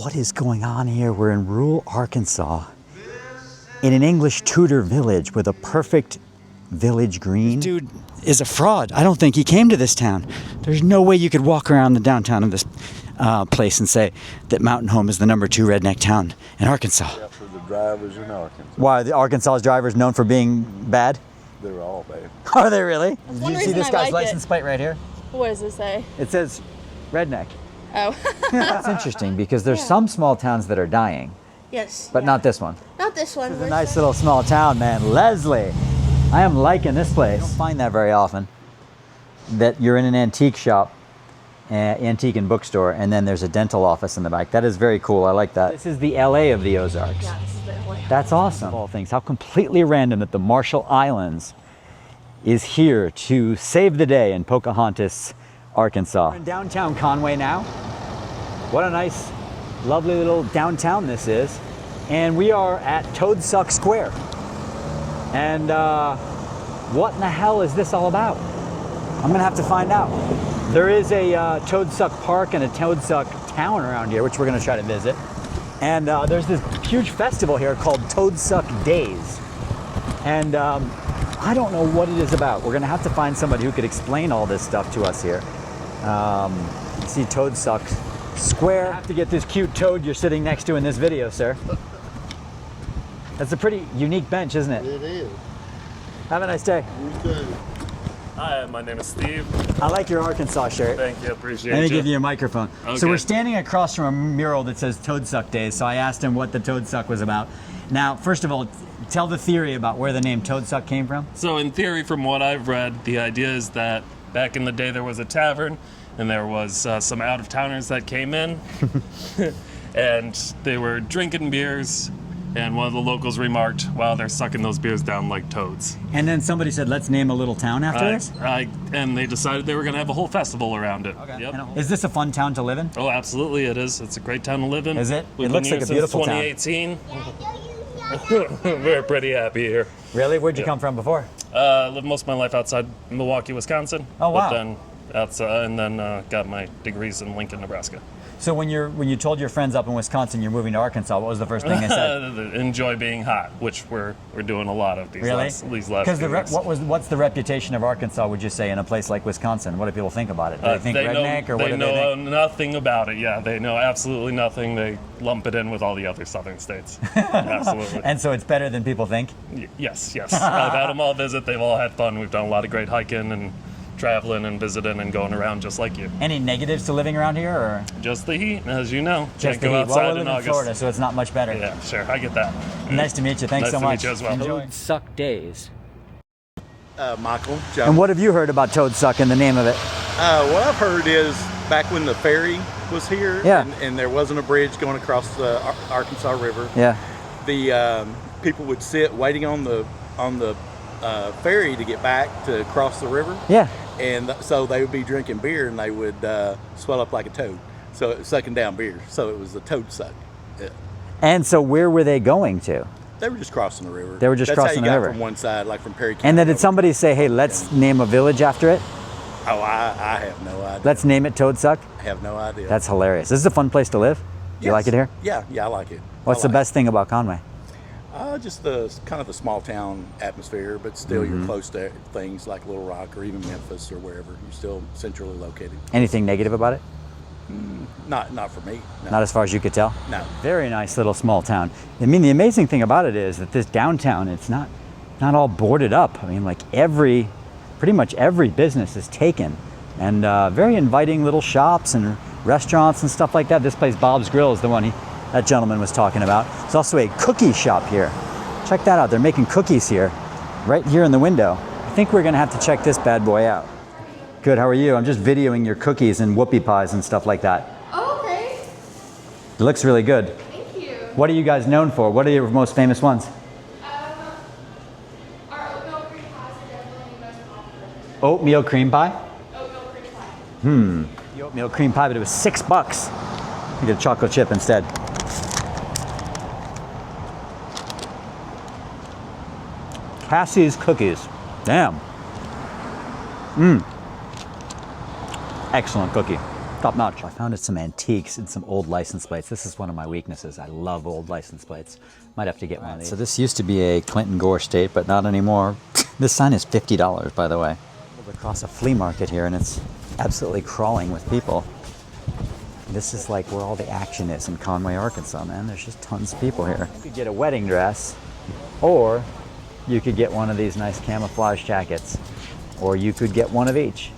What is going on here? We're in rural Arkansas in an English Tudor village with a perfect village green. This dude is a fraud. I don't think he came to this town. There's no way you could walk around the downtown of this place and say that Mountain Home is the #2 redneck town in Arkansas. Except for the drivers in Arkansas. Why are the Arkansas drivers known for being bad? They're all bad. Are they really? That's Did you see this guy's license plate right here? What does it say? It says redneck. Oh. That's interesting because there's some small towns that are dying, Yes. but not this one. Not this one. This is a nice little small town, man. Leslie, I am liking this place. You don't find that very often, that you're in an antique shop, antique and bookstore, and then there's a dental office in the back. That is very cool. I like that. This is the LA of the Ozarks. Yeah, this is the LA. That's awesome. Of all things, how completely random that the Marshall Islands is here to save the day in Pocahontas, Arkansas. We're in downtown Conway now. What a nice, lovely little downtown this is. And we are at Toadsuck Square. And what in the hell is this all about? I'm gonna have to find out. There is a Toadsuck Park and a Toadsuck Town around here, which we're gonna try to visit. And there's this huge festival here called Toadsuck Days. And I don't know what it is about. We're gonna have to find somebody who could explain all this stuff to us here. You see Toadsuck Square. I have to get this cute toad you're sitting next to in this video, sir. That's a pretty unique bench, isn't it? It is. Have a nice day. You too. Hi, my name is Steve. I like your Arkansas shirt. Thank you, appreciate Let me you. give you a microphone. Okay. So we're standing across from a mural that says Toadsuck Days, so I asked him what the Toadsuck was about. Now, first of all, tell the theory about where the name Toadsuck came from. So in theory, from what I've read, the idea is that back in the day there was a tavern and there was some out-of-towners that came in and they were drinking beers, and one of the locals remarked, wow, they're sucking those beers down like toads. And then somebody said, let's name a little town after this? And they decided they were going to have a whole festival around it. Okay. Yep. Is this a fun town to live in? Oh, absolutely it is. It's a great town to live in. Is it? We've It looks been like here a beautiful town. since 2018. We're pretty happy here. Really? Where'd you come from before? Lived most of my life outside Milwaukee, Wisconsin. Oh, wow. But then outside, and then got my degrees in Lincoln, Nebraska. So when you told your friends up in Wisconsin you're moving to Arkansas, what was the first thing they said? Enjoy being hot, which we're doing a lot of these Really? last few Because years. what's the reputation of Arkansas? Would you say in a place like Wisconsin? What do people think about it? Do they think redneck, or what do they know think? nothing about it. Yeah, they know absolutely nothing. They lump it in with all the other southern states. Absolutely. And so it's better than people think. Yes. I've had them all visit. They've all had fun. We've done a lot of great hiking and traveling and visiting and going around just like you. Any negatives to living around here, or Just the heat, as you know. just Can't the go heat? outside Well, we live in in August. Florida, so it's not much better. Yeah, sure. I get that. Nice to meet you. Thanks Nice so to much. meet you as well. Toadsuck Days. Michael. And what have you heard about Toadsuck and the name of it? What I've heard is back when the ferry was here, Yeah. and there wasn't a bridge going across the Arkansas River, Yeah. the people would sit waiting on the ferry to get back to cross the river. Yeah. And so they would be drinking beer and they would swell up like a toad. So it was sucking down beer. So it was the toad suck. Yeah. And so where were they going to? They were just crossing the river. They were just That's crossing how you the got river. from one side, like from Perry County. And then did over. somebody say, hey, let's name a village after it? Oh, I have no idea. Let's name it Toadsuck? I have no idea. That's hilarious. This is a fun place to live. You Yes. like it here? Yeah, I like it. What's the best thing about Conway? Just the kind of the small town atmosphere, but still Mm-hmm. you're close to things like Little Rock or even Memphis or wherever. You're still centrally located. Anything negative about it? Not for me. No. Not as far as you could tell? No. Very nice little small town. I mean, the amazing thing about it is that this downtown, it's not all boarded up. I mean, like pretty much every business is taken. And very inviting little shops and restaurants and stuff like that. This place, Bob's Grill, is the one that gentleman was talking about. There's also a cookie shop here. Check that out. They're making cookies here, right here in the window. I think we're gonna have to check this bad boy out. Good, how are you? I'm just videoing your cookies and whoopie pies and stuff like that. Oh, okay. It looks really good. Thank you. What are you guys known for? What are your most famous ones? Our oatmeal cream pies are definitely the most popular. Oatmeal cream pie? Oatmeal cream pie. The oatmeal cream pie, but it was $6. You get a chocolate chip instead. Cassie's cookies. Damn. Excellent cookie. top notch. I found some antiques and some old license plates. This is one of my weaknesses. I love old license plates. Might have to get one of these. So this used to be a Clinton Gore state, but not anymore. This sign is $50, by the way. We're across a flea market here, and it's absolutely crawling with people. This is like where all the action is in Conway, Arkansas, man. There's just tons of people here. You could get a wedding dress, or you could get one of these nice camouflage jackets, or you could get one of each.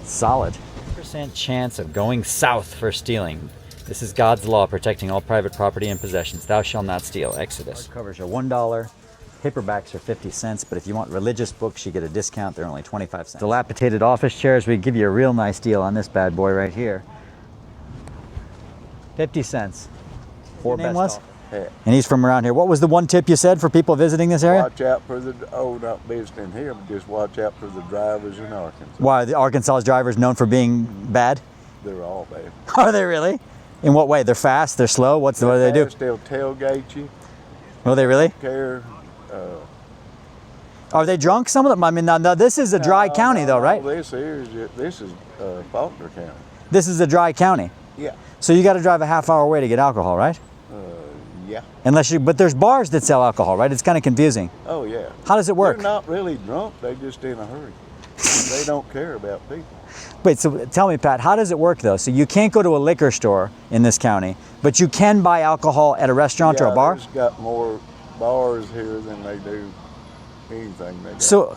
Solid. Percent chance of going south for stealing. This is God's law protecting all private property and possessions. Thou shalt not steal. Exodus. Covers are $1. Paperbacks are 50 cents, but if you want religious books, you get a discount. They're only 25 cents. Dilapidated office chairs, we give you a real nice deal on this bad boy right here. 50 cents. Your name was? Yeah. And he's from around here. What was the one tip you said for people visiting this area? Watch out for the, not visiting here, but just watch out for the drivers in Arkansas. Why are the Arkansas drivers known for being bad? They're all bad. Are they really? In what way? They're fast? They're slow? What do they do? They'll tailgate you. Will they really? Care. Are they drunk? Some of them. I mean, now this is a dry county, though, right? This is Faulkner County. This is a dry county. Yeah. So you got to drive a half hour away to get alcohol, right? Yeah. Unless you, but there's bars that sell alcohol, right? It's kind of confusing. Oh yeah. How does it work? They're not really drunk. They're just in a hurry. They don't care about people. Wait, so tell me, Pat, how does it work though? So you can't go to a liquor store in this county, but you can buy alcohol at a restaurant or a bar? They've got more bars here than they do anything they got. So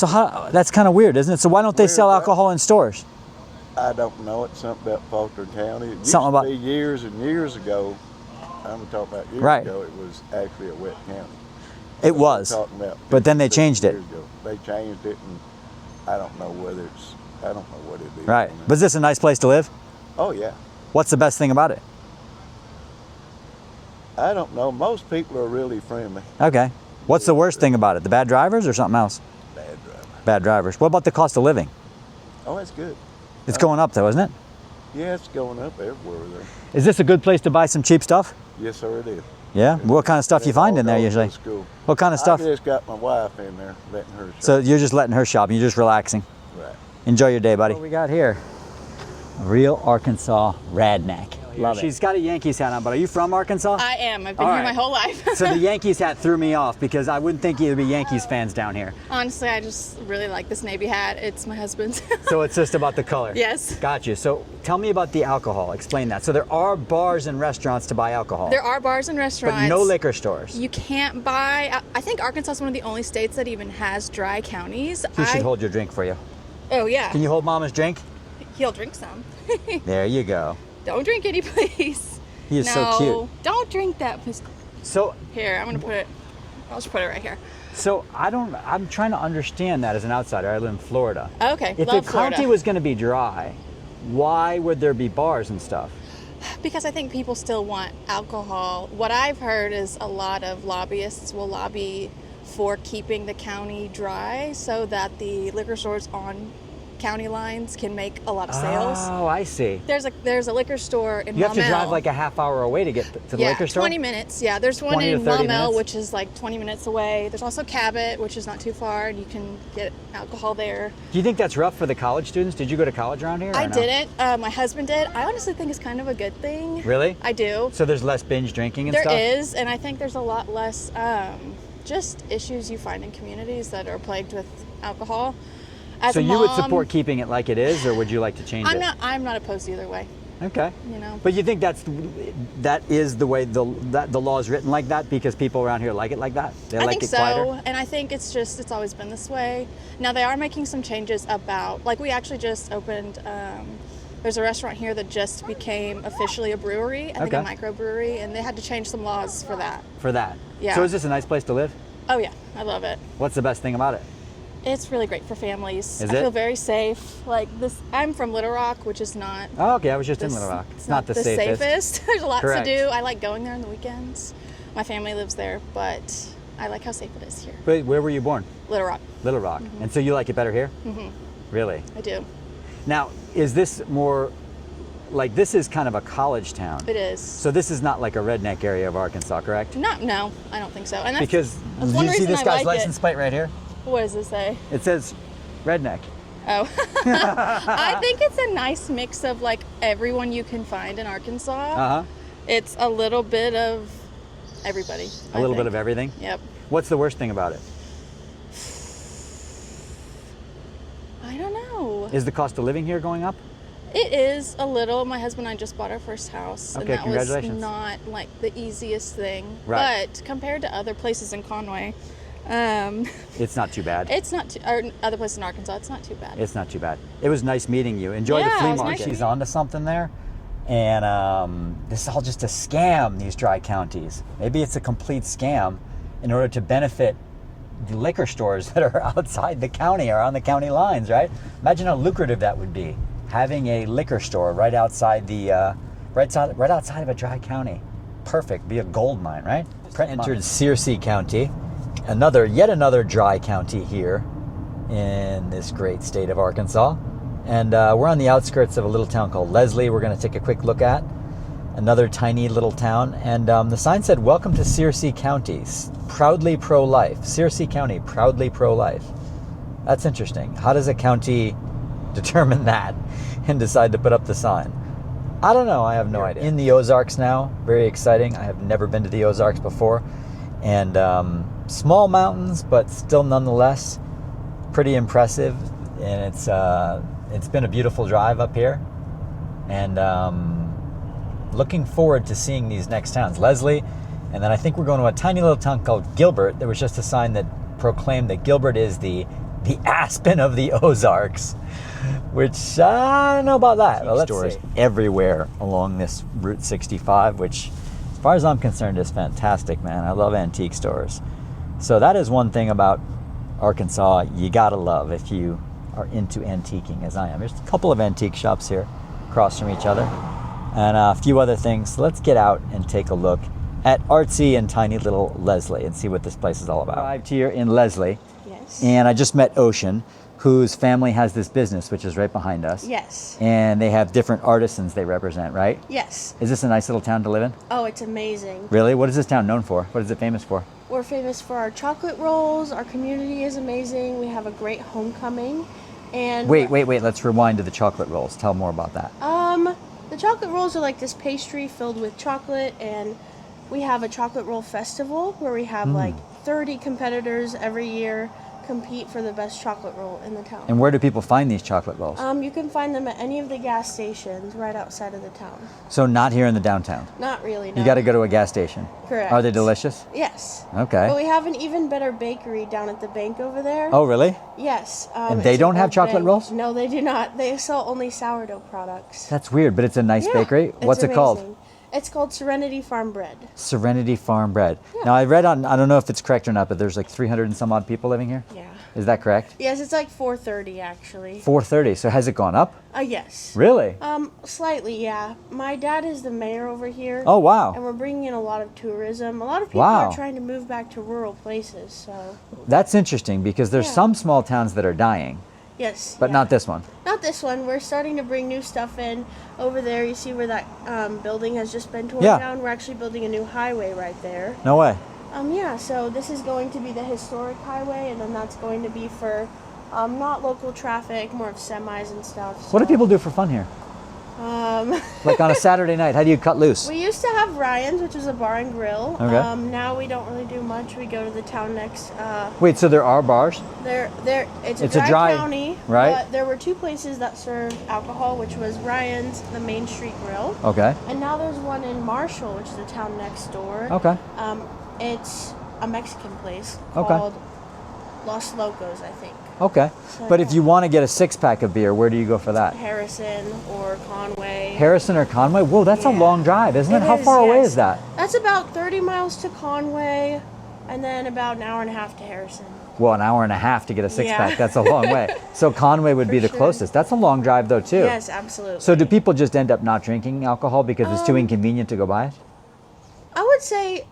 how, that's kind of weird, isn't it? So why don't they sell alcohol in stores? I don't know. It's something about Faulkner County. It used Something to about- be years and years ago. I'm talking about years Right. ago. It was actually a wet county. It was. We're talking about But then they 50 changed it. years ago. They changed it, and I don't know whether it's. I don't know what it is. Right. But is this a nice place to live? Oh yeah. What's the best thing about it? I don't know. Most people are really friendly. Okay. What's the worst thing about it? The bad drivers or something else? Bad driver. Bad drivers. What about the cost of living? Oh, that's good. It's going up though, isn't it? Yeah, it's going up everywhere there. Is this a good place to buy some cheap stuff? Yes, sir, it is. Yeah? What kind of stuff you find in there usually? School. What kind of stuff? I just got my wife in there, letting her shop. So you're just letting her shop, you're just relaxing. Right. Enjoy your day, buddy. What we got here? A real Arkansas redneck. Love it. She's got a Yankees hat on, but are you from Arkansas? I am. I've been All here right. my whole life. So the Yankees hat threw me off because I wouldn't think you'd be Yankees fans down here. Honestly, I just really like this navy hat. It's my husband's. So it's just about the color. Yes. Gotcha. So tell me about the alcohol. Explain that. So there are bars and restaurants to buy alcohol. There are bars and restaurants. But no liquor stores. You can't buy. I think Arkansas is one of the only states that even has dry counties. He should hold your drink for you. Oh yeah. Can you hold Mama's drink? He'll drink some. There you go. Don't drink any, please. He is no, so cute. Don't drink that, please. So Here, I'm gonna put it. I'll just put it right here. So I'm trying to understand that as an outsider. I live in Florida. Okay. If love the county Florida. was going to be dry, why would there be bars and stuff? Because I think people still want alcohol. What I've heard is a lot of lobbyists will lobby for keeping the county dry so that the liquor stores on county lines can make a lot of sales. Oh, I see. There's a liquor store in You have to Maumelle. drive like a half hour away to get to the Yeah, liquor store? 20 minutes. Yeah, there's one 20 to in 30 Maumelle, minutes? which is like 20 minutes away. There's also Cabot, which is not too far, and you can get alcohol there. Do you think that's rough for the college students? Did you go to college around here? or I no? didn't. My husband did. I honestly think it's kind of a good thing. Really? I do. So there's less binge drinking and There stuff? is, and I think there's a lot less just issues you find in communities that are plagued with alcohol. As So a you would mom, support keeping it like it is, or would you like to change it? I'm not opposed either way. Okay. You know. But you think that is the way the law is written like that because people around here like it like that? They I like think it so, quieter? and I think it's always been this way. Now they are making some changes about, like we actually just opened. There's a restaurant here that just became officially a brewery. I think a Okay. microbrewery, and they had to change some laws for that. For that? Yeah. So is this a nice place to live? Oh yeah, I love it. What's the best thing about it? It's really great for families. Is I it? feel very safe. Like this, I'm from Little Rock, which is not. Oh, okay. I was just in this- Little Rock. It's not the safest. There's a lot Correct. to do. I like going there on the weekends. My family lives there, but I like how safe it is here. But where were you born? Little Rock, Little Rock. And so you like it better here? Mm-hmm. Really? I do. Now, is this more like this is kind of a college town? It is. So this is not like a redneck area of Arkansas, correct? No, I don't think so. And that's, Because that's do one you see reason this I guy's like license plate right here? What does it say? It says redneck. Oh. I think it's a nice mix of like everyone you can find in Arkansas. Uh-huh. It's a little bit of everybody. A little bit of everything? Yep. What's the worst thing about it? I don't know. Is the cost of living here going up? It is a little. My husband and I just bought our first house. Okay, and that congratulations. was not like the easiest thing. Right. But compared to other places in Conway, It's not too bad. it's not too, or other places in Arkansas, it's not too bad. It's not too bad. It was nice meeting you. Enjoy Yeah, the it flea was nice market. meeting She's you. onto something there. And this is all just a scam, these dry counties. Maybe it's a complete scam in order to benefit the liquor stores that are outside the county or on the county lines, right? Imagine how lucrative that would be, having a liquor store right outside the right outside of a dry county. Perfect, be a gold mine, right? Entered Searcy County, yet another dry county here in this great state of Arkansas. And we're on the outskirts of a little town called Leslie. We're going to take a quick look at another tiny little town. And the sign said, "Welcome to Searcy County, proudly pro-life." Searcy County, proudly pro-life. That's interesting. How does a county determine that and decide to put up the sign? I don't know. I have no idea. In the Ozarks now. Very exciting. I have never been to the Ozarks before. And small mountains, but still nonetheless pretty impressive. And it's been a beautiful drive up here. And looking forward to seeing these next towns. Leslie, and then I think we're going to a tiny little town called Gilbert. There was just a sign that proclaimed that Gilbert is the Aspen of the Ozarks, which I don't know about that. Well, let's see. Everywhere along this Route 65, which as far as I'm concerned is fantastic, man. I love antique stores. So that is one thing about Arkansas you gotta love if you are into antiquing, as I am. There's a couple of antique shops here across from each other and a few other things. So let's get out and take a look at artsy and tiny little Leslie and see what this place is all about. Arrived here in Leslie. Yes. And I just met Ocean, whose family has this business, which is right behind us. Yes. And they have different artisans they represent, right? Yes. Is this a nice little town to live in? Oh, it's amazing. Really? What is this town known for? What is it famous for? We're famous for our chocolate rolls. Our community is amazing. We have a great homecoming. And Wait. Let's rewind to the chocolate rolls. Tell more about that. The chocolate rolls are like this pastry filled with chocolate, and we have a chocolate roll festival where we have like 30 competitors every year compete for the best chocolate roll in the town. And where do people find these chocolate rolls? You can find them at any of the gas stations right outside of the town. So not here in the downtown. Not really, no. You got to go to a gas station. Correct. Are they delicious? Yes. Okay. But we have an even better bakery down at the bank over there. Oh, really? Yes. And they it's don't an have old chocolate bank. rolls? No, they do not. They sell only sourdough products. That's weird, but it's a nice Yeah, bakery. it's What's it called? amazing. It's called Serenity Farm Bread. Serenity Farm Bread. Now, I read on, I don't know if it's correct or not, but there's like 300 and some odd people living here. Yeah. Is that correct? Yes, it's like 430 actually. 430. So has it gone up? Yes. Really? Slightly, yeah. My dad is the mayor over here. Oh, wow. And we're bringing in a lot of tourism. A lot of people Wow. are trying to move back to rural places, so. That's interesting because there's Yeah. some small towns that are dying, Yes. but yeah. not this one. Not this one. We're starting to bring new stuff in. Over there, you see where that building has just been torn Yeah. down? We're actually building a new highway right there. No way. Yeah, so this is going to be the historic highway, and then that's going to be for not local traffic, more of semis and stuff. What do so, people do for fun here? Um, Like on a Saturday night, how do you cut loose? we used to have Ryan's, which is a bar and grill. Okay. Now we don't really do much. We go to the town next. Wait, so there are bars? It's It's a a dry- dry county, right? But there were two places that served alcohol, which was Ryan's, the Main Street Grill, Okay. and now there's one in Marshall, which is the town next door. Okay. It's a Mexican place Okay. called Los Locos, I think. Okay. So, But if yeah. you want to get a 6-pack of beer, where do you go for that? Harrison or Conway. Harrison or Conway? Whoa, that's a Yeah. long drive, isn't it? How is, far away yes. is that? That's about 30 miles to Conway, and then about an hour and a half to Harrison. Well, an hour and a half to get a 6-pack. Yeah. That's a long way. So Conway would be the sure. closest. That's a long drive, though, too. Yes, absolutely. So do people just end up not drinking alcohol because it's too inconvenient to go buy it? I would say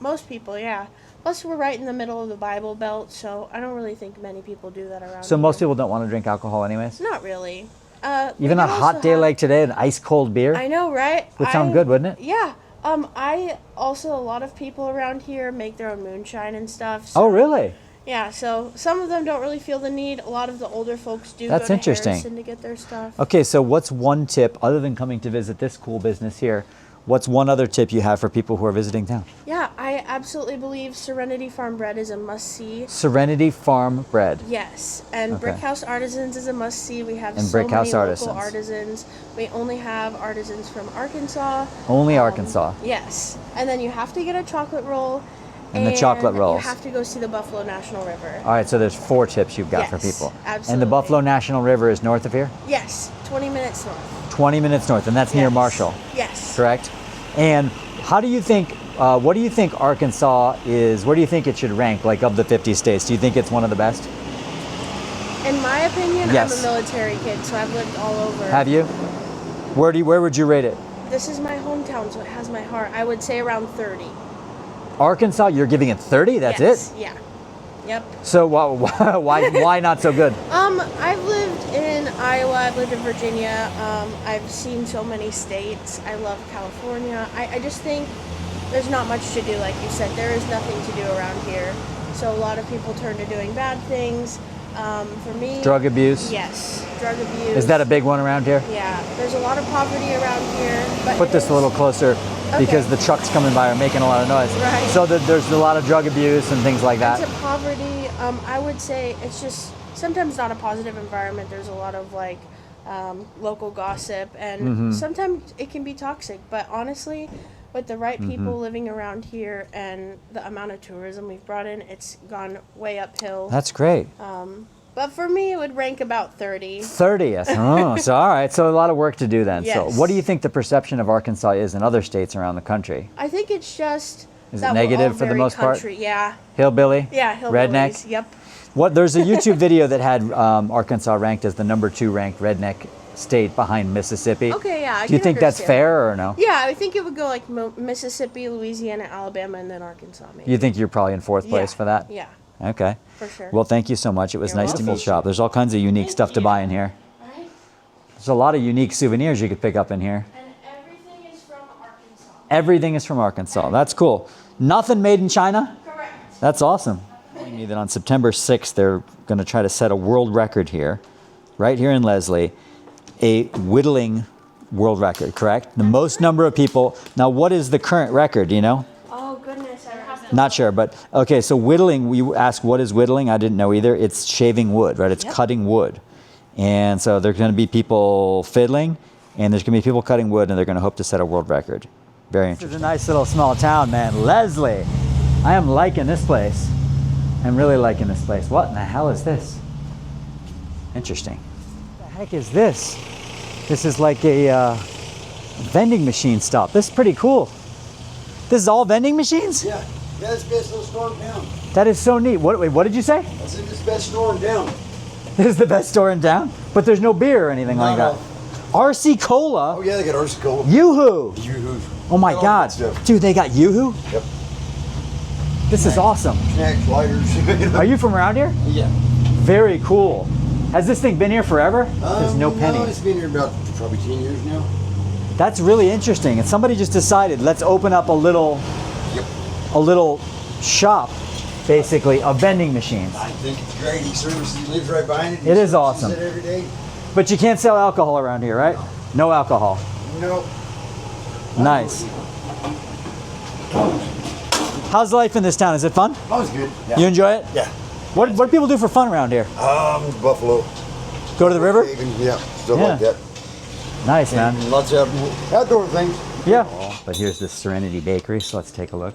most people, yeah. Plus, we're right in the middle of the Bible Belt, so I don't really think many people do that around So here. most people don't want to drink alcohol anyways? Not really. Even we on a also hot day have- like today, an ice cold beer? I know, right? Would sound good, wouldn't it? Yeah. A lot of people around here make their own moonshine and stuff. Oh, So, really? Yeah, so some of them don't really feel the need. A lot of the older folks do That's go to interesting. Harrison to get their stuff. Okay, so what's one tip, other than coming to visit this cool business here, what's one other tip you have for people who are visiting town? Yeah, I absolutely believe Serenity Farm bread is a must-see. Serenity Farm bread. Yes, and Okay. Brickhouse Artisans is a must-see. We have And so Brickhouse many Artisans. local artisans. We only have artisans from Arkansas. Only Arkansas. Yes, and then you have to get a chocolate roll. And the chocolate rolls. You have to go see the Buffalo National River. All right, so there's 4 tips you've got for Yes, people. And the absolutely. Buffalo National River is north of here? Yes, 20 minutes north. 20 minutes north, and that's near Yes. Marshall, Yes. correct? And how do you think, what do you think Arkansas is, where do you think it should rank, like of the 50 states? Do you think it's one of the best? In my opinion, Yes. I'm a military kid, so I've lived all over. Have you? Where would you rate it? This is my hometown, so it has my heart. I would say around 30. Arkansas, you're giving it 30? That's Yes, it? Yeah. Yep. So why not so good? I've lived in Iowa. I've lived in Virginia. I've seen so many states. I love California. I just think there's not much to do, like you said. There is nothing to do around here. So a lot of people turn to doing bad things. For me, Drug abuse? Yes, drug abuse. Is that a big one around here? Yeah, there's a lot of poverty around here. But Put this a little closer because the trucks coming by are making a lot of noise. Right. So there's a lot of drug abuse and things like that. To poverty, I would say it's just sometimes not a positive environment. There's a lot of like local gossip, and Mm-hmm. sometimes it can be toxic. But honestly, with the right Mm-hmm. people living around here and the amount of tourism we've brought in, it's gone way uphill. That's great. But for me, it would rank about 30. 30. Oh, so all right. So a lot of work to do then. Yes. So what do you think the perception of Arkansas is in other states around the country? I think it's just Is it that we're negative all for the very most part? country. Yeah, Hillbilly? yeah, hillbillies. Redneck? Yep. What? There's a YouTube video that had Arkansas ranked as the number 2 ranked redneck state behind Mississippi. Okay, yeah. I Do you can think that's understand. fair or no? Yeah, I think it would go like Mississippi, Louisiana, Alabama, and then Arkansas, maybe. You think you're probably in 4th place Yeah, for that? Yeah, Okay. for sure. Well, thank you so much. It was You're nice to welcome. meet shop. There's all kinds of unique Thank stuff to you. buy in here. Right? There's a lot of unique souvenirs you could pick up in here. And everything is from Arkansas. Everything is from Arkansas. That's cool. Nothing made in China? Correct. That's awesome. Telling me that on September 6th, they're going to try to set a world record here, right here in Leslie, a whittling world record, correct? The most number of people. Now, what is the current record, do you know? Oh, goodness. I have to. Not sure, but okay, so whittling, you ask what is whittling? I didn't know either. It's shaving wood, right? It's cutting wood. And so there's going to be people fiddling, and there's going to be people cutting wood, and they're going to hope to set a world record. Very interesting. This is a nice little small town, man. Leslie. I am liking this place. I'm really liking this place. What in the hell is this? Interesting. What the heck is this? This is like a vending machine stop. This is pretty cool. This is all vending machines? Yeah, that's the best little store in town. That is so neat. What did you say? I said this is the best store in town. This is the best store in town? But there's no beer or anything like No, that. RC Cola? Oh yeah, they got RC Cola. Yoo-hoo! Yoo-hoo. Oh my All God. that stuff. Dude, they got Yoo-hoo? Yep. This is awesome. Snacks, lighters. Are you from around here? Yeah. Very cool. Has this thing been here forever? There's no No, pennies. it's been here about probably 10 years now. That's really interesting. And somebody just decided, let's open up a little shop, basically, of vending machines. I think it's great. He services, he lives right behind it. It is awesome. He services it every day. But you can't sell alcohol around here, right? No alcohol. No. Nice. How's life in this town? Is it fun? Oh, it's good. Yeah. You enjoy it? Yeah. What do people do for fun around here? Buffalo. Go to the river? Yeah, stuff Yeah. like that. Nice, man. And lots of outdoor things. Yeah. But here's this Serenity Bakery, so let's take a look.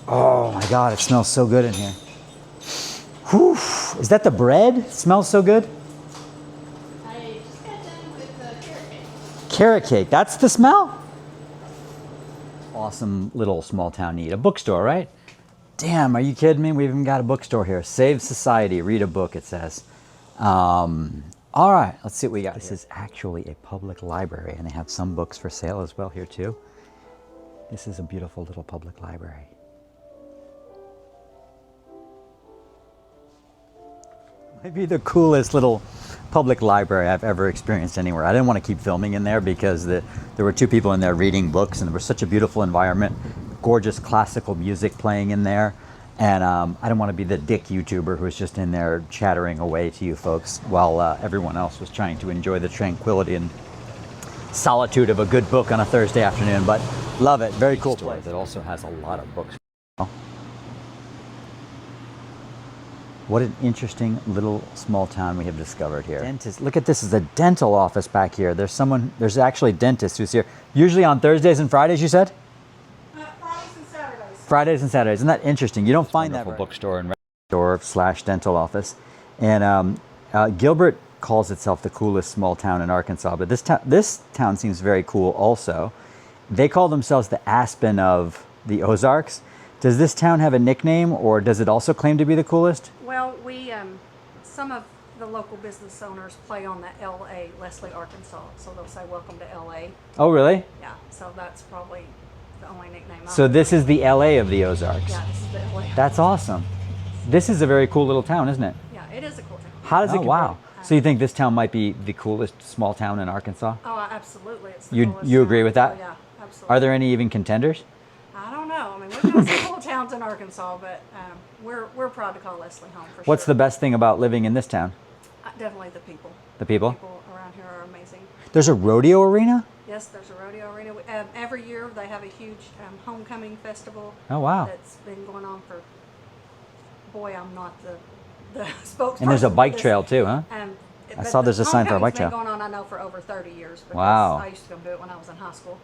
Oh my God, it smells so good in here. Whew. Is that the bread? It smells so good. I just got done with the carrot cake. Carrot cake, that's the smell? Awesome little small town need. A bookstore, right? Damn, are you kidding me? We even got a bookstore here. Save Society, read a book, it says. All right, let's see what we got. This is actually a public library, and they have some books for sale as well here too. This is a beautiful little public library. Might be the coolest little public library I've ever experienced anywhere. I didn't want to keep filming in there because there were 2 people in there reading books, and there was such a beautiful environment, gorgeous classical music playing in there. And I don't want to be the dick YouTuber who's just in there chattering away to you folks while everyone else was trying to enjoy the tranquility and solitude of a good book on a Thursday afternoon. But love it. Very cool place. It also has a lot of books. What an interesting little small town we have discovered here. Dentist. Look at this, is a dental office back here. There's actually a dentist who's here. Usually on Thursdays and Fridays, you said? Fridays and Saturdays. Fridays and Saturdays. Isn't that interesting? You don't find that bookstore and store / dental office. And Gilbert calls itself the coolest small town in Arkansas, but this town seems very cool also. They call themselves the Aspen of the Ozarks. Does this town have a nickname, or does it also claim to be the coolest? Well, we some of the local business owners play on the LA, Leslie, Arkansas, so they'll say welcome to LA. Oh, really? Yeah, so that's probably the only nickname. So this is the LA of the Ozarks. Yeah, this is the LA. That's awesome. This is a very cool little town, isn't it? Yeah, it is a cool town. How does it compare? Wow. So you think this town might be the coolest small town in Arkansas? Oh, absolutely. It's the You coolest agree town. with that? Oh, yeah, absolutely. Are there any even contenders? I don't know. I mean, we've got some cool towns in Arkansas, but we're proud to call Leslie home for sure. What's the best thing about living in this town? Definitely the people. The people? People around here are amazing. There's a rodeo arena? Yes, there's a rodeo arena. Every year they have a huge homecoming festival. Oh, wow. That's been going on for, boy, I'm not the spokesperson. And there's a for bike this. trail too, huh? I saw there's a sign for a bike trail. It's been going on, I know, for over 30 years. Because Wow. I used to go do it when I was in high school.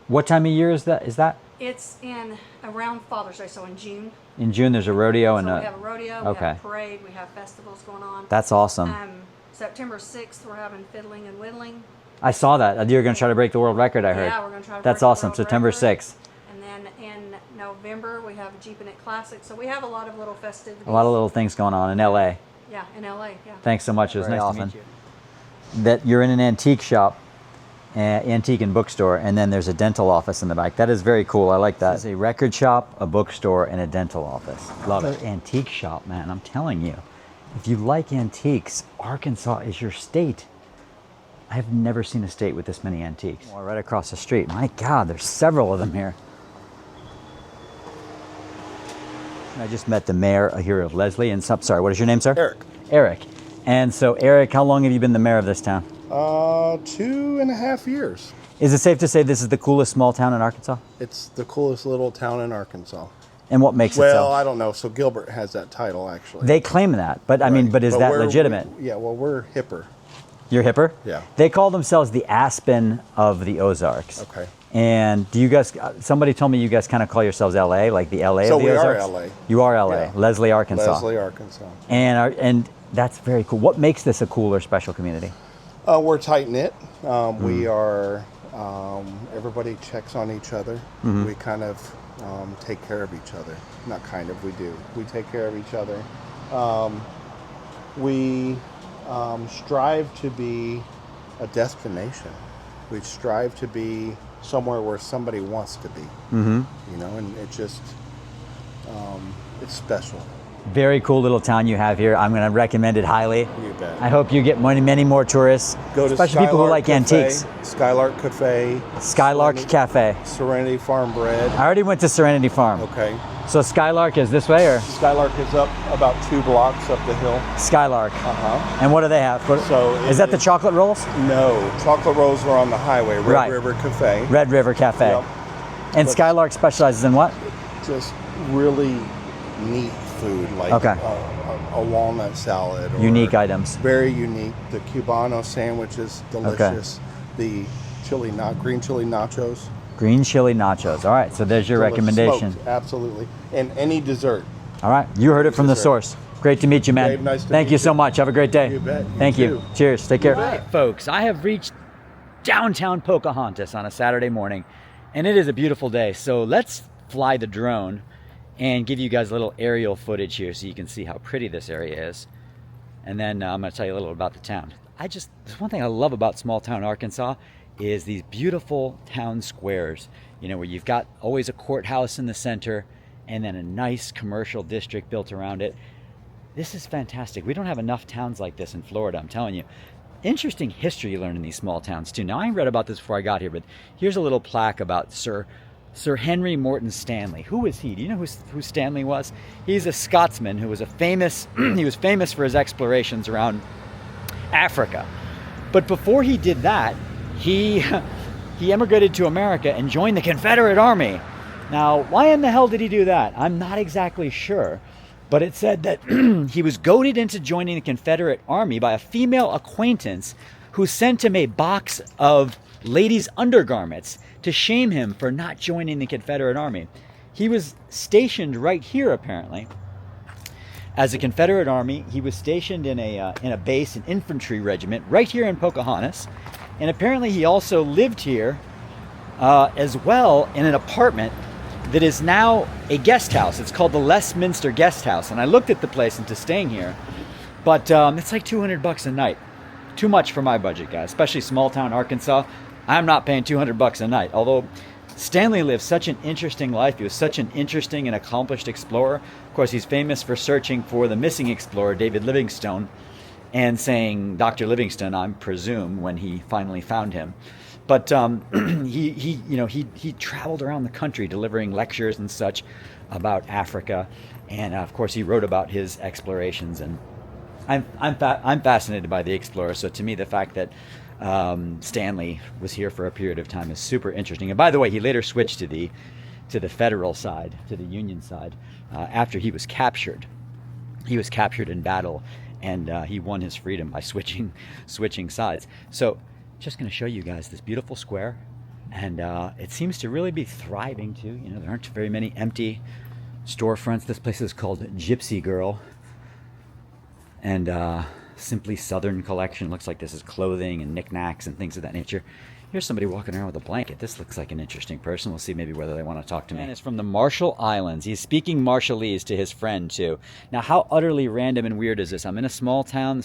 What time of year is that? It's in around Father's Day, so in June. In June there's a rodeo and So we have a rodeo, we okay. have a parade, we have festivals going on. That's awesome. September 6th, we're having fiddling and whittling. I saw that. You're going to try to break the world record, I heard. Yeah, we're going to try to That's break the awesome. world September record. 6th. And then in November, we have a Jeeping It Classic. So we have a lot of little festivities. A lot of little things going on in LA. Yeah, in LA, yeah. Thanks so much. It was nice to meet you. That you're in an antique shop, antique and bookstore, and then there's a dental office in the back. That is very cool. I like that. It's a record shop, a bookstore, and a dental office. Love it. Antique shop, man. I'm telling you. If you like antiques, Arkansas is your state. I've never seen a state with this many antiques. Oh, right across the street. My God, there's several of them here. I just met the mayor here of Leslie, and sorry, what is your name, sir? Eric. Eric. And so, Eric, how long have you been the mayor of this town? 2.5 years. Is it safe to say this is the coolest small town in Arkansas? It's the coolest little town in Arkansas. And what makes it Well, so? I don't know. So Gilbert has that title, actually. They claim that, but I mean, but is that we're- legitimate? Yeah, well, we're hipper. You're hipper? Yeah. They call themselves the Aspen of the Ozarks. Okay. And do you guys, somebody told me you guys kind of call yourselves LA, like the LA So of the we are Ozarks? LA. You are LA, Yeah. Leslie, Arkansas. Leslie, Arkansas. And that's very cool. What makes this a cool or special community? We're tight knit. We are. Everybody checks on each other. We kind of take care of each other. Not kind of. We do. We take care of each other. We strive to be a destination. We strive to be somewhere where somebody wants to be. You know, and it just it's special. Very cool little town you have here. I'm going to recommend it highly. You bet. I hope you get many more tourists, Go to especially people who like Cafe, antiques. Skylark Cafe. Skylark Cafe. Serenity Farm Bread. I already went to Serenity Farm. Okay. So Skylark is this way, or Skylark is up about 2 blocks up the hill. Skylark? Uh-huh. And what do they have? So is that the chocolate rolls? No, chocolate rolls are on the highway. Red Right. River Cafe. Red River Cafe. Yep. And But- Skylark specializes in what? Just really neat food, like Okay. a walnut salad. Or Unique items. Very unique. The Cubano sandwich is delicious. The green chili nachos. Green chili nachos. All right, so there's your Delicious. recommendation. Smoked, absolutely. And any dessert. All right, you heard it from the Dessert. source. Great to meet you, man. Dave, nice to Thank meet you so you. much. Have a great day. You bet. You Thank you. too. Cheers. Take care. bet. All right, folks, I have reached downtown Pocahontas on a Saturday morning, and it is a beautiful day. So let's fly the drone and give you guys a little aerial footage here so you can see how pretty this area is. And then I'm going to tell you a little about the town. There's one thing I love about small town Arkansas is these beautiful town squares, you know, where you've got always a courthouse in the center and then a nice commercial district built around it. This is fantastic. We don't have enough towns like this in Florida, I'm telling you. Interesting history you learn in these small towns too. Now, I read about this before I got here, but here's a little plaque about Sir Sir Henry Morton Stanley. Who was he? Do you know who Stanley was? He's a Scotsman who was a famous, he was famous for his explorations around Africa. But before he did that, he emigrated to America and joined the Confederate Army. Now, why in the hell did he do that? I'm not exactly sure. But it said that he was goaded into joining the Confederate Army by a female acquaintance who sent him a box of ladies' undergarments to shame him for not joining the Confederate Army. He was stationed right here, apparently. As a Confederate Army, he was stationed in a base, an infantry regiment, right here in Pocahontas. And apparently he also lived here as well in an apartment that is now a guest house. It's called the Westminster Guest House. And I looked at the place into staying here, but it's like $200 a night. Too much for my budget, guys, especially small town Arkansas. I'm not paying $200 a night. Although Stanley lived such an interesting life. He was such an interesting and accomplished explorer. Of course, he's famous for searching for the missing explorer, David Livingstone, and saying Dr. Livingstone, I presume, when he finally found him. But he traveled around the country delivering lectures and such about Africa, and of course he wrote about his explorations. And I'm fascinated by the explorer. So to me, the fact that Stanley was here for a period of time is super interesting. And by the way, he later switched to the federal side, to the Union side, after he was captured. He was captured in battle, and he won his freedom by switching sides. So just going to show you guys this beautiful square, and it seems to really be thriving too. You know, there aren't very many empty storefronts. This place is called Gypsy Girl, and Simply Southern Collection. Looks like this is clothing and knickknacks and things of that nature. Here's somebody walking around with a blanket. This looks like an interesting person. We'll see maybe whether they want to talk to me. And it's from the Marshall Islands. He's speaking Marshallese to his friend too. Now, how utterly random and weird is this? I'm in a small town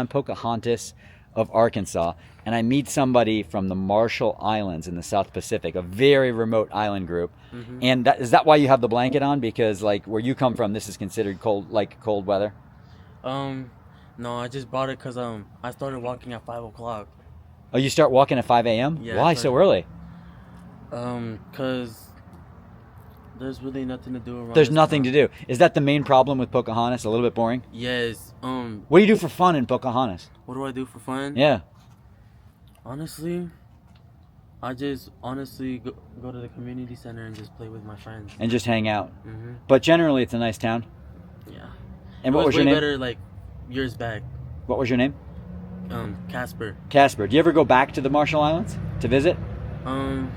Pocahontas of Arkansas, and I meet somebody from the Marshall Islands in the South Pacific, a very remote island group. Mm-hmm. And is that why you have the blanket on? Because like where you come from, this is considered cold weather? No, I just bought it because I started walking at 5 o'clock. Oh, you start walking at 5 a.m.? Yeah. Why so early? Because there's really nothing to do around. There's nothing to do. Is that the main problem with Pocahontas? A little bit boring? Yes. What do you do for fun in Pocahontas? What do I do for fun? Yeah. Honestly, I just go to the community center and just play with my friends. And just hang out. Mm-hmm. But generally, it's a nice town. Yeah. And what was your name? Better like years back. What was your name? Casper. Casper. Do you ever go back to the Marshall Islands to visit? No.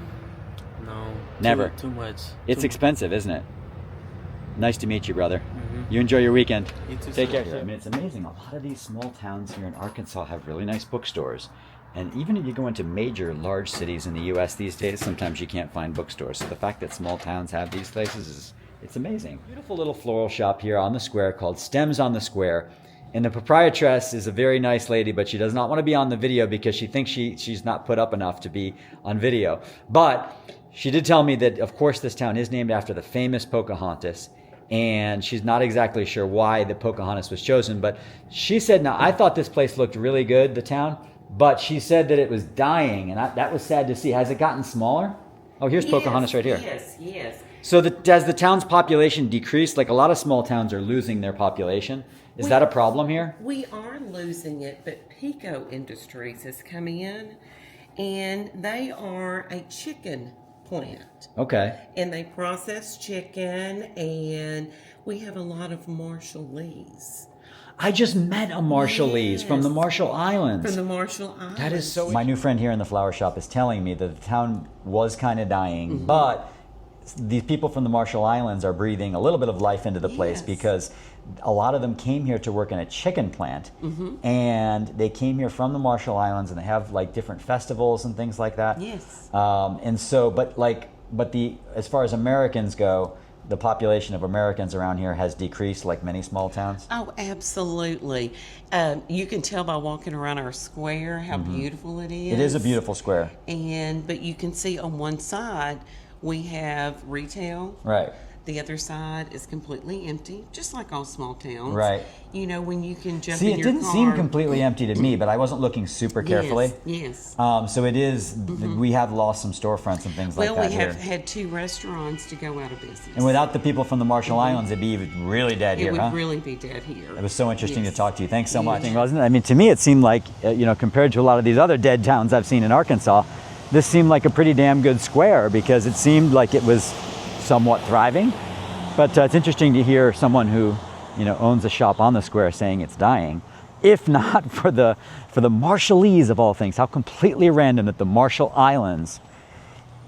Never. Too much. It's expensive, isn't it? Nice to meet you, brother. Mm-hmm. You enjoy your weekend. You too. Take care. I mean, it's amazing. A lot of these small towns here in Arkansas have really nice bookstores. And even if you go into major, large cities in the U.S. these days, sometimes you can't find bookstores. So the fact that small towns have these places it's amazing. Beautiful little floral shop here on the square called Stems on the Square. And the proprietress is a very nice lady, but she does not want to be on the video because she thinks she's not put up enough to be on video. But she did tell me that, of course, this town is named after the famous Pocahontas. And she's not exactly sure why the Pocahontas was chosen. But she said, now, I thought this place looked really good, the town. But she said that it was dying. And that was sad to see. Has it gotten smaller? Oh, here's Pocahontas right here. Yes. So has the town's population decreased? Like a lot of small towns are losing their population. Is that a problem here? We are losing it, but Pico Industries has come in, and they are a chicken plant. Okay. And they process chicken, and we have a lot of Marshallese. I just met a Marshallese from the Marshall Islands. From the Marshall Islands. That is so... My new friend here in the flower shop is telling me that the town was kind of dying, but these people from the Marshall Islands are breathing a little bit of life into the place because a lot of them came here to work in a chicken plant, and they came here from the Marshall Islands, and they have like different festivals and things like that. Yes. And so, as far as Americans go, the population of Americans around here has decreased like many small towns. Oh, absolutely. You can tell by walking around our square how beautiful it is. It is a beautiful square. But you can see on one side we have retail. Right. The other side is completely empty, just like all small towns. Right. You know, when you can jump See, in it your didn't car. seem completely empty to me, but I wasn't looking super carefully. Yes. So it is, we have lost some storefronts and things like Well, that we here. have had 2 restaurants to go out of business. And without the people from the Marshall Islands, it'd be even really dead it here, would huh? really be dead here. It was so interesting Yes. to talk to you. Thanks so much. Yeah. Wasn't it? I mean, to me, it seemed like, compared to a lot of these other dead towns I've seen in Arkansas, this seemed like a pretty damn good square because it seemed like it was somewhat thriving. But it's interesting to hear someone who, owns a shop on the square saying it's dying. If not for the Marshallese of all things, how completely random that the Marshall Islands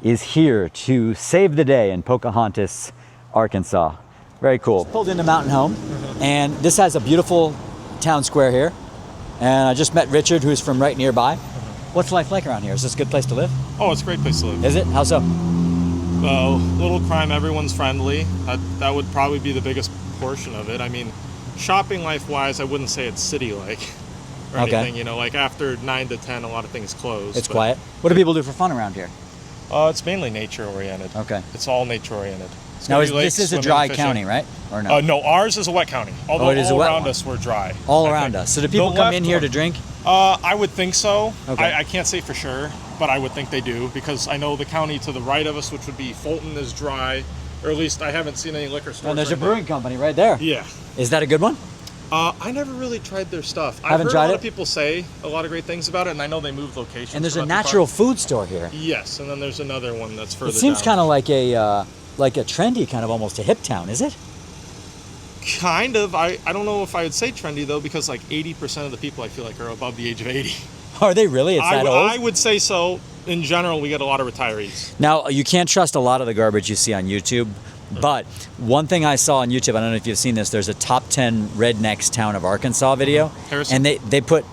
is here to save the day in Pocahontas, Arkansas. Very cool. Pulled into Mountain Home, and this has a beautiful town square here. And I just met Richard, who's from right nearby. What's life like around here? Is this a good place to live? Oh, it's a great place to live. Is it? How so? Little crime, everyone's friendly. That would probably be the biggest portion of it. I mean, shopping life-wise, I wouldn't say it's city-like or anything. Like after 9 to 10, a lot of things close. It's quiet. What do people do for fun around here? It's mainly nature-oriented. Okay. It's all nature-oriented. Now, this is a dry county, right? Or no? No, ours is a wet county. Although it is all a wet around one. us, we're dry. All around us. So do people The come left in here one- to drink? I would think so. Okay. I can't say for sure, but I would think they do because I know the county to the right of us, which would be Fulton, is dry, or at least I haven't seen any liquor stores. And there's a right there. brewing company right there. Yeah. Is that a good one? I never really tried their stuff. I've Haven't heard tried a lot it? of people say a lot of great things about it, and I know they moved locations. And there's for a not too natural far. food store here. Yes, and then there's another one that's further It seems down. kind of like a trendy, kind of almost a hip town, is it? Kind of. I don't know if I would say trendy, though, because like 80% of the people I feel like are above the age of 80. Are they really? It's that old? I would say so. In general, we get a lot of retirees. Now, you can't trust a lot of the garbage you see on YouTube, but one thing I saw on YouTube, I don't know if you've seen this, there's a top 10 rednecks town of Arkansas video. Harrison? And they put,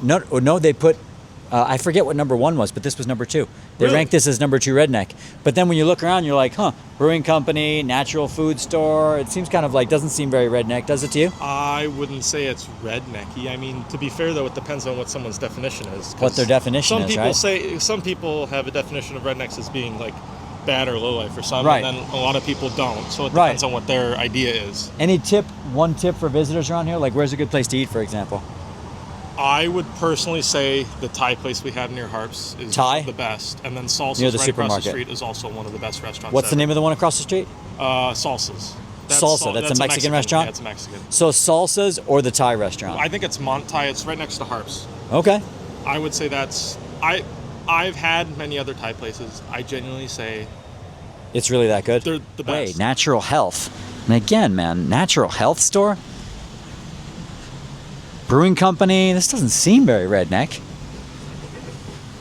I forget what number 1 was, but this was number 2. They Really? ranked this as number 2 redneck. But then when you look around, you're like, brewing company, natural food store. It seems kind of like, doesn't seem very redneck, does it to you? I wouldn't say it's rednecky. I mean, to be fair, though, it depends on what someone's definition is. 'cause What their definition is, right? Some people have a definition of rednecks as being like bad or low life or something, Right. and then a lot of people don't. So it Right. depends on what their idea is. Any one tip for visitors around here? Like, where's a good place to eat, for example? I would personally say the Thai place we have near Harps is Thai? the best, and then Salsa's Near the right across supermarket. the street is also one of the best restaurants. What's the ever. name of the one across the street? Salsa's. Salsa, that's a Mexican restaurant? Yeah, it's Mexican. So Salsa's or the Thai restaurant? I think it's Thai. It's right next to Harps. Okay. I would say that's. I've had many other Thai places. I genuinely say It's really that good? they're the best. Wait, natural health. And again, man, natural health store? Brewing company, this doesn't seem very redneck.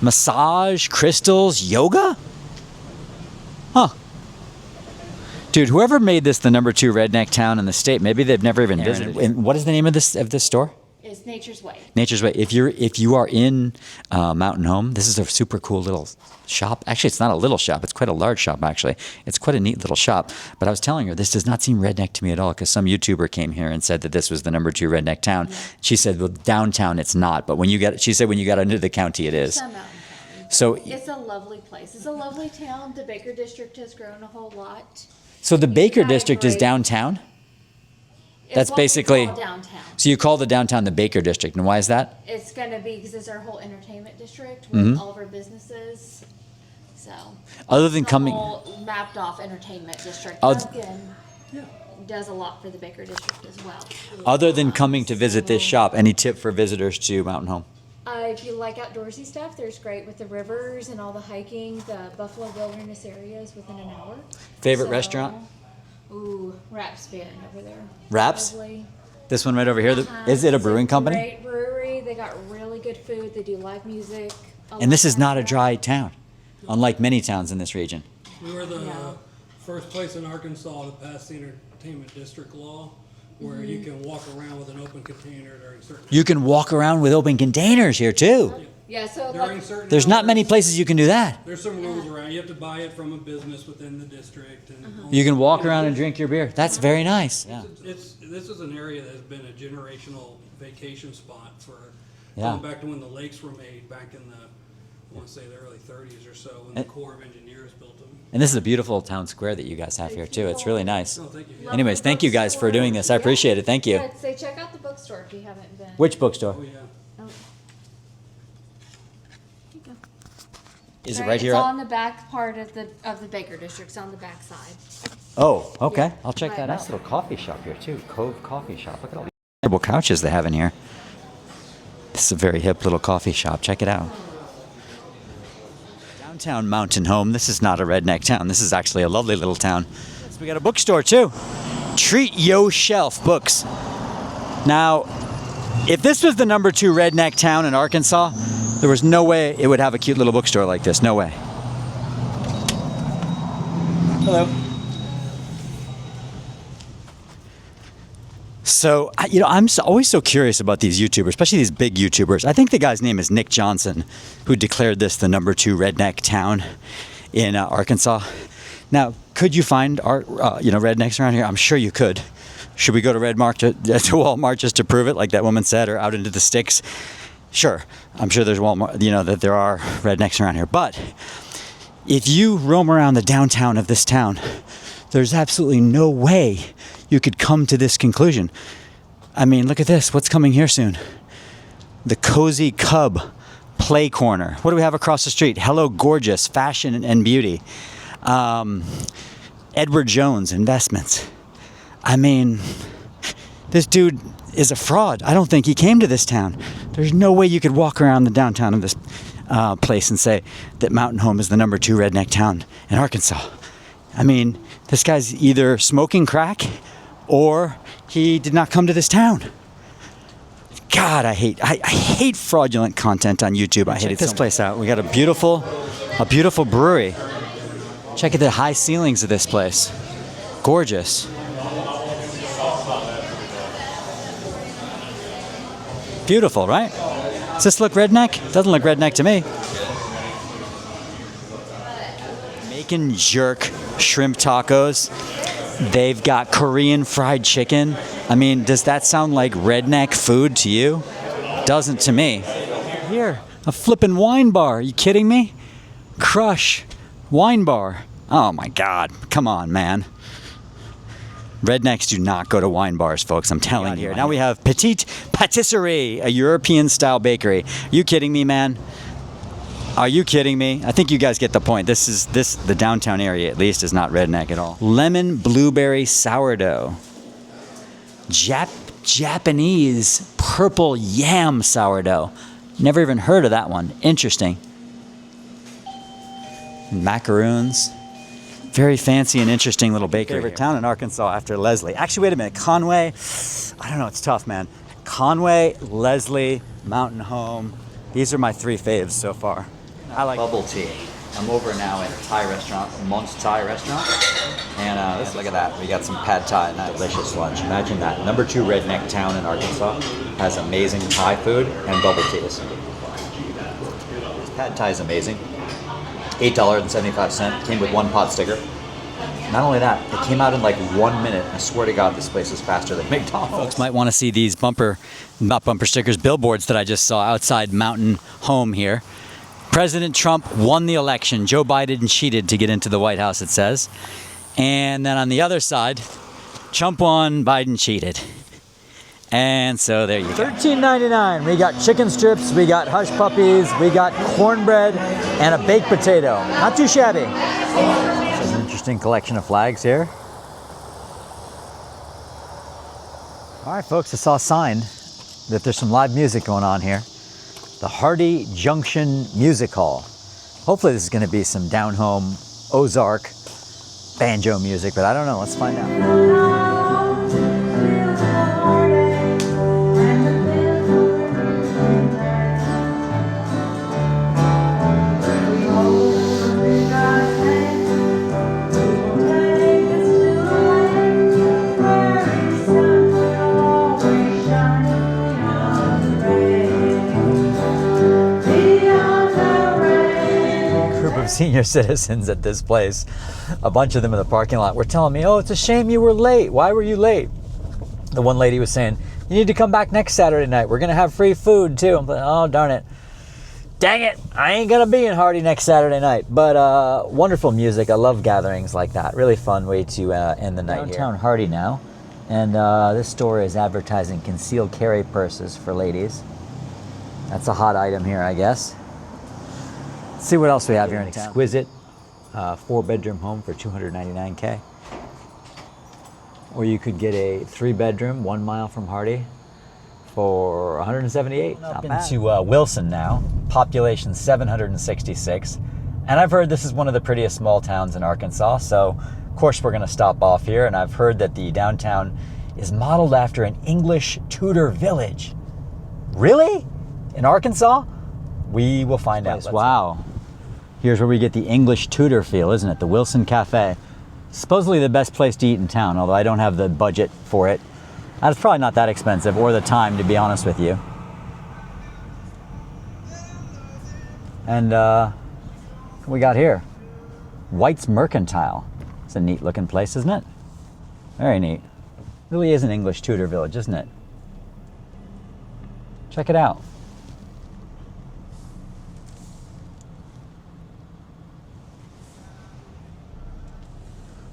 Massage, crystals, yoga? Huh. Dude, whoever made this the number 2 redneck town in the state, maybe they've never even visited. And what is the name of this store? Is Nature's Way. Nature's Way. If you are in Mountain Home, this is a super cool little shop. Actually, it's not a little shop. It's quite a large shop, actually. It's quite a neat little shop. But I was telling her, this does not seem redneck to me at all, because some YouTuber came here and said that this was the number 2 redneck town. Yeah. She said, well, downtown it's not. But she said when you got into the county, it is. It's a mountain county. So it's a lovely place. It's a lovely town. The Baker District has grown a whole lot. So the Baker District is downtown? That's what we basically call downtown. So you call the downtown the Baker District, and why is that? It's going to be because it's our whole entertainment district with all of our businesses. So Other than it's the coming, whole mapped off entertainment district. Oth- Duncan does a lot for the Baker District as well. other than coming to visit this shop, any tip for visitors to Mountain Home? If you like outdoorsy stuff, there's great with the rivers and all the hiking, the Buffalo Wilderness areas within an hour. Favorite restaurant? Ooh, Rap's Bend over there. Raps? Lovely. This one right over here. Is it a brewing company? Great brewery. They got really good food. They do live music. And this is not a dry town, unlike many towns in this region. We were the first place in Arkansas to pass the entertainment district law, where you can walk around with an open container during certain. You can walk around with open containers here too. Yeah, so during certain There's not hours, many places you can do that. There's some rules around. You have to buy it from a business within the district, and You can walk around and drink your beer. That's very nice. Yeah. This is an area that has been a generational vacation spot for Yeah. going back to when the lakes were made back in the, I want to say the early 30s or so, when the Corps of Engineers built them. And this is a beautiful town square that you guys have here too. It's really nice. Oh, thank you. Anyways, thank you guys for doing this. I appreciate it. Thank you. I'd say check out the bookstore if you haven't been. Which bookstore? Oh, yeah. Oh. Is it Right, right here? It's on the back part of the Baker District. It's on the back side. Oh, okay. Yeah. I'll check that Right. out. Nice little coffee shop here too. Cove Coffee Shop. Look at all these incredible couches they have in here. This is a very hip little coffee shop. Check it out. Downtown Mountain Home. This is not a redneck town. This is actually a lovely little town. So we got a bookstore too. Treat Yo Shelf Books. Now, if this was the #2 redneck town in Arkansas, there was no way it would have a cute little bookstore like this. No way. Hello. So, I'm always so curious about these YouTubers, especially these big YouTubers. I think the guy's name is Nick Johnson, who declared this the #2 redneck town in Arkansas. Now, could you find rednecks around here? I'm sure you could. Should we go to Walmart just to prove it, like that woman said, or out into the sticks? Sure, I'm sure there's Walmart. That there are rednecks around here. But if you roam around the downtown of this town, there's absolutely no way you could come to this conclusion. I mean, look at this. What's coming here soon? The Cozy Cub Play Corner. What do we have across the street? Hello Gorgeous Fashion and Beauty. Edward Jones Investments. I mean, this dude is a fraud. I don't think he came to this town. There's no way you could walk around the downtown of this place and say that Mountain Home is the #2 redneck town in Arkansas. I mean, this guy's either smoking crack or he did not come to this town. God, I hate fraudulent content on YouTube. I hate this place out. We got a beautiful brewery. Check out the high ceilings of this place. Gorgeous. Beautiful, right? Does this look redneck? Doesn't look redneck to me. Making jerk shrimp tacos. They've got Korean fried chicken. I mean, does that sound like redneck food to you? Doesn't to me. Here, a flippin' wine bar. Are you kidding me? Crush Wine Bar. Oh my God. Come on, man. Rednecks do not go to wine bars, folks. I'm telling you. Now we have Petite Patisserie, a European-style bakery. Are you kidding me, man? Are you kidding me? I think you guys get the point. The downtown area, at least, is not redneck at all. Lemon blueberry sourdough. Japanese purple yam sourdough. Never even heard of that one. Interesting. Macaroons. Very fancy and interesting little bakery. Favorite town in Arkansas after Leslie. Actually, wait a minute. Conway. I don't know. It's tough, man. Conway, Leslie, Mountain Home. These are my 3 faves so far. I like bubble tea. I'm over now at a Thai restaurant, Mont's Thai restaurant. And look at that. We got some pad Thai and that delicious lunch. Imagine that. #2 redneck town in Arkansas has amazing Thai food and bubble teas. Pad Thai is amazing. $8.75. Came with 1 pot sticker. Not only that, it came out in like 1 minute. I swear to God, this place is faster than McDonald's. Folks might want to see these not bumper stickers, billboards that I just saw outside Mountain Home here. President Trump won the election. Joe Biden cheated to get into the White House, it says. And then on the other side, Trump won, Biden cheated. And so there you go. $13.99. We got chicken strips, we got hush puppies, we got cornbread, and a baked potato. Not too shabby. This is an interesting collection of flags here. All right, folks, I saw a sign that there's some live music going on here. The Hardy Junction Music Hall. Hopefully this is going to be some down-home Ozark banjo music, but I don't know. Let's find out. Senior citizens at this place, a bunch of them in the parking lot, were telling me, oh, it's a shame you were late. Why were you late? The one lady was saying, you need to come back next Saturday night. We're going to have free food too. I'm like, oh, darn it. Dang it, I ain't gonna be in Hardy next Saturday night. But wonderful music. I love gatherings like that. Really fun way to end the night here. Downtown Hardy now. And this store is advertising concealed carry purses for ladies. That's a hot item here, I guess. Let's see what else we have here in town. Exquisite 4-bedroom home for $299K. Or you could get a 3-bedroom 1 mile from Hardy for $178. Up into Wilson now, population 766. And I've heard this is one of the prettiest small towns in Arkansas, so of course we're gonna stop off here. And I've heard that the downtown is modeled after an English Tudor village. Really? In Arkansas? We will find out. Wow. Here's where we get the English Tudor feel, isn't it? The Wilson Cafe. Supposedly the best place to eat in town, although I don't have the budget for it. It's probably not that expensive, or the time, to be honest with you. And what we got here? White's Mercantile. It's a neat looking place, isn't it? Very neat. Really is an English Tudor village, isn't it? Check it out.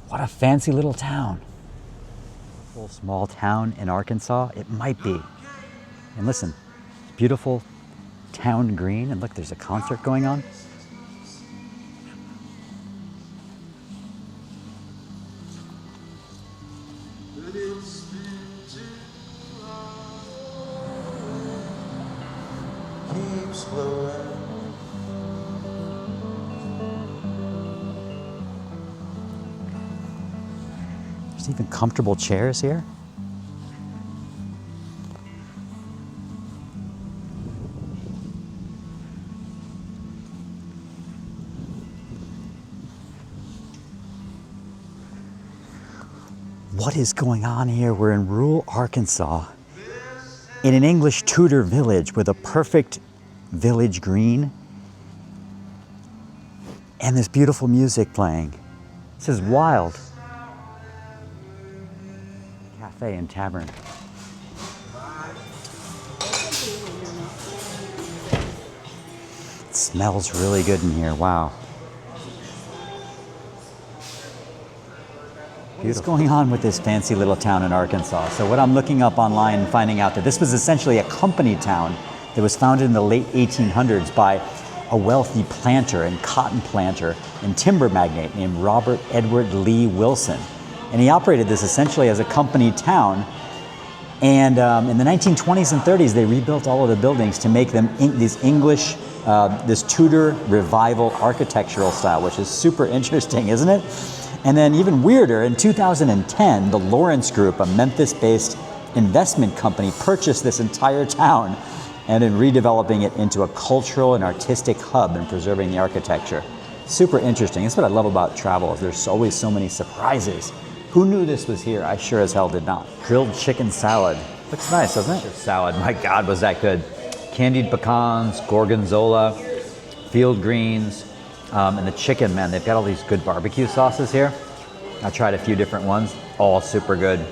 What a fancy little town. Small town in Arkansas, it might be. And listen, beautiful town green, and look, there's a concert going on. There's even comfortable chairs here. What is going on here? We're in rural Arkansas in an English Tudor village with a perfect village green and this beautiful music playing. This is wild. Cafe and tavern. It smells really good in here. Wow. What's going on with this fancy little town in Arkansas? So what I'm looking up online and finding out that this was essentially a company town that was founded in the late 1800s by a wealthy planter and cotton planter and timber magnate named Robert Edward Lee Wilson. And he operated this essentially as a company town. And in the 1920s and 30s, they rebuilt all of the buildings to make them these English, this Tudor revival architectural style, which is super interesting, isn't it? And then even weirder, in 2010, the Lawrence Group, a Memphis-based investment company, purchased this entire town and in redeveloping it into a cultural and artistic hub and preserving the architecture. Super interesting. That's what I love about travel, is there's always so many surprises. Who knew this was here? I sure as hell did not. Grilled chicken salad. Looks nice, doesn't it? Salad, my God, was that good. Candied pecans, gorgonzola, field greens, and the chicken, man, they've got all these good barbecue sauces here. I tried a few different ones, all super good.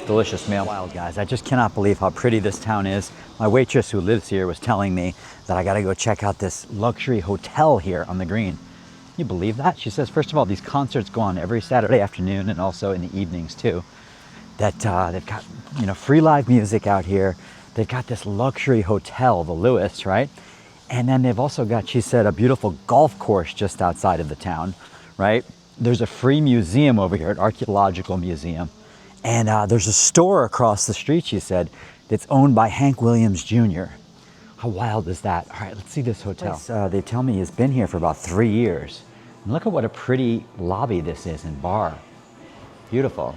Delicious meal. Wild, guys, I just cannot believe how pretty this town is. My waitress who lives here was telling me that I gotta go check out this luxury hotel here on the green. Can you believe that? She says, first of all, these concerts go on every Saturday afternoon and also in the evenings too. That they've got, you know, free live music out here. They've got this luxury hotel, the Lewis, right? And then they've also got, she said, a beautiful golf course just outside of the town, right? There's a free museum over here, an archaeological museum. And there's a store across the street, she said, that's owned by Hank Williams Jr. How wild is that? All right, let's see this hotel. They tell me it's been here for about 3 years. And look at what a pretty lobby this is and bar. Beautiful.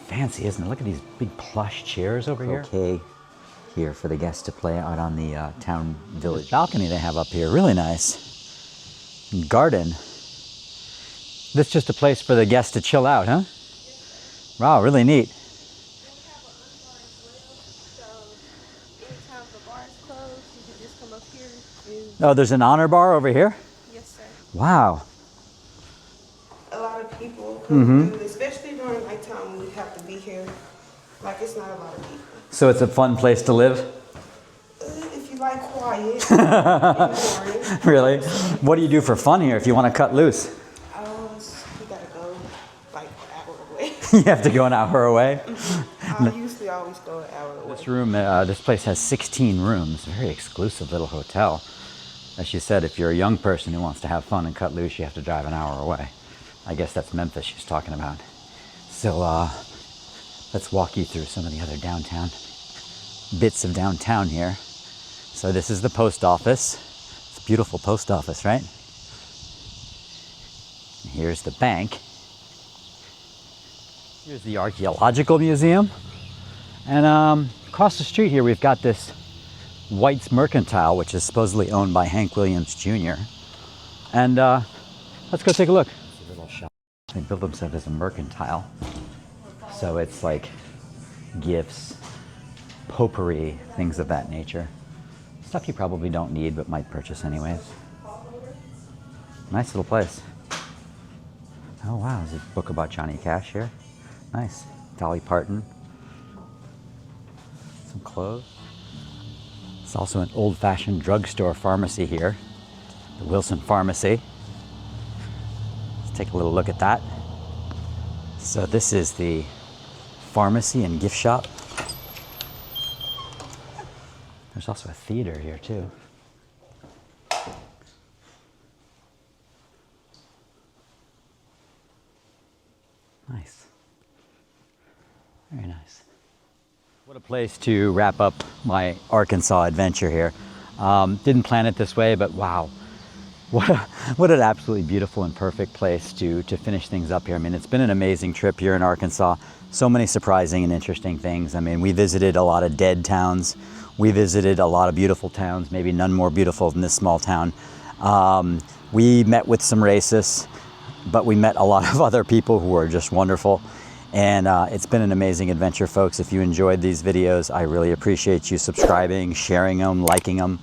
Fancy, isn't it? Look at these big plush chairs over here. Okay, here for the guests to play out on the town village. This balcony they have up here, really nice. Garden. This is just a place for the guests to chill out, huh? Wow, really neat. Oh, there's an honor bar over here? Yes, sir. Wow. A lot of people come through, especially during nighttime, we have to be here Like, it's not a lot of people. So it's a fun place to live? If you like quiet in the morning. Really? What do you do for fun here if you want to cut loose? You gotta go like an hour away. You have to go an hour away? I usually always go an hour away. This place has 16 rooms. Very exclusive little hotel. As she said, if you're a young person who wants to have fun and cut loose, you have to drive an hour away. I guess that's Memphis she's talking about. So let's walk you through some of the other downtown bits of downtown here. So this is the post office. It's a beautiful post office, right? And here's the bank. Here's the Archaeological Museum. And across the street here, we've got this White's Mercantile, which is supposedly owned by Hank Williams Jr. And let's go take a look. It's a little shop. They built themselves as a mercantile. So it's like gifts, potpourri, things of that nature. Stuff you probably don't need but might purchase anyways. Nice little place. Oh wow, there's a book about Johnny Cash here. Nice. Dolly Parton. Some clothes. It's also an old-fashioned drugstore pharmacy here, the Wilson Pharmacy. Let's take a little look at that. So this is the pharmacy and gift shop. There's also a theater here too. Nice. Very nice. What a place to wrap up my Arkansas adventure here. Didn't plan it this way, but wow. What an absolutely beautiful and perfect place to finish things up here. I mean, it's been an amazing trip here in Arkansas. So many surprising and interesting things. I mean, we visited a lot of dead towns. We visited a lot of beautiful towns, maybe none more beautiful than this small town. We met with some racists, but we met a lot of other people who are just wonderful. And it's been an amazing adventure, folks. If you enjoyed these videos, I really appreciate you subscribing, sharing them, liking them,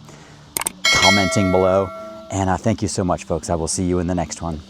commenting below. And thank you so much, folks. I will see you in the next one.